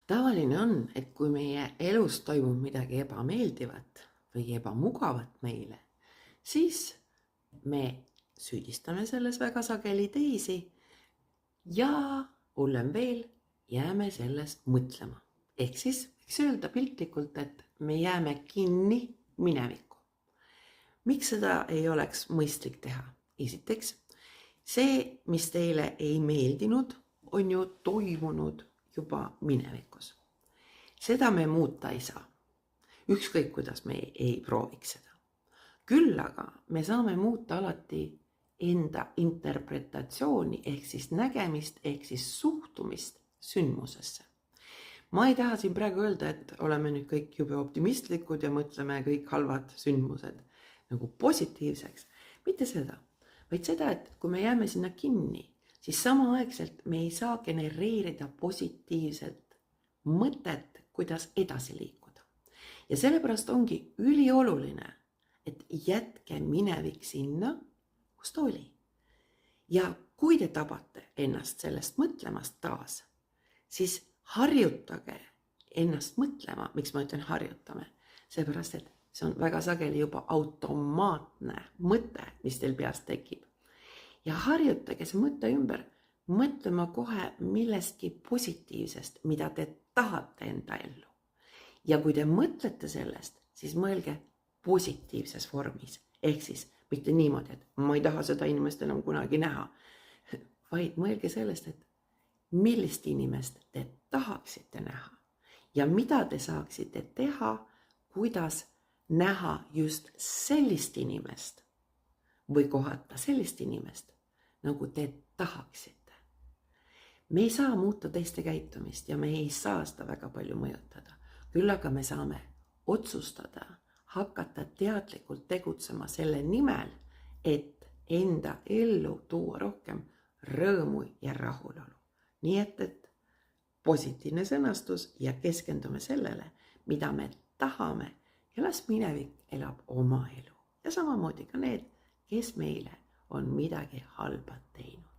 Tavaline on, et kui meie elus toimub midagi ebameeldivat või ebamugavat meile, siis me süüdistame selles väga sageli teisi ja hullem veel, jääme sellest mõtlema. Ehk siis võiks öelda piltlikult, et me jääme kinni minevikku. Miks seda ei oleks mõistlik teha? Esiteks, see, mis teile ei meeldinud, on ju toimunud juba minevikus. Seda me muuta ei saa. Ükskõik, kuidas me ei prooviks seda. Küll aga me saame muuta alati enda interpretatsiooni ehk siis nägemist ehk siis suhtumist sündmusesse. Ma ei taha siin praegu öelda, et oleme nüüd kõik jube optimistlikud ja mõtleme kõik halvad sündmused nagu positiivseks. Mitte seda, vaid seda, et kui me jääme sinna kinni, siis samaaegselt me ei saa genereerida positiivset mõtet, kuidas edasi liikuda. Ja sellepärast ongi ülioluline, et jätke minevik sinna, kus ta oli. Ja kui te tabate ennast sellest mõtlemast taas, siis harjutage ennast mõtlema. Miks ma ütlen harjutame? Seepärast, et see on väga sageli juba automaatne mõte, mis teil peast tekib. Ja harjutage see mõte ümber mõtlema kohe millestki positiivsest, mida te tahate enda ellu. Ja kui te mõtlete sellest, siis mõelge positiivses vormis. Ehk siis mitte niimoodi, et ma ei taha seda inimest enam kunagi näha, vaid mõelge sellest, et millist inimest te tahaksite näha ja mida te saaksite teha, kuidas näha just sellist inimest või kohata sellist inimest, nagu te tahaksite. Me ei saa muuta teiste käitumist ja me ei saa seda väga palju mõjutada. Küll aga me saame otsustada, hakata teadlikult tegutsema selle nimel, et enda ellu tuua rohkem rõõmu ja rahulolu. Nii et positiivne sõnastus ja keskendume sellele, mida me tahame ja las minevik elab oma elu. Ja samamoodi ka need, kes meile on midagi halba teinud.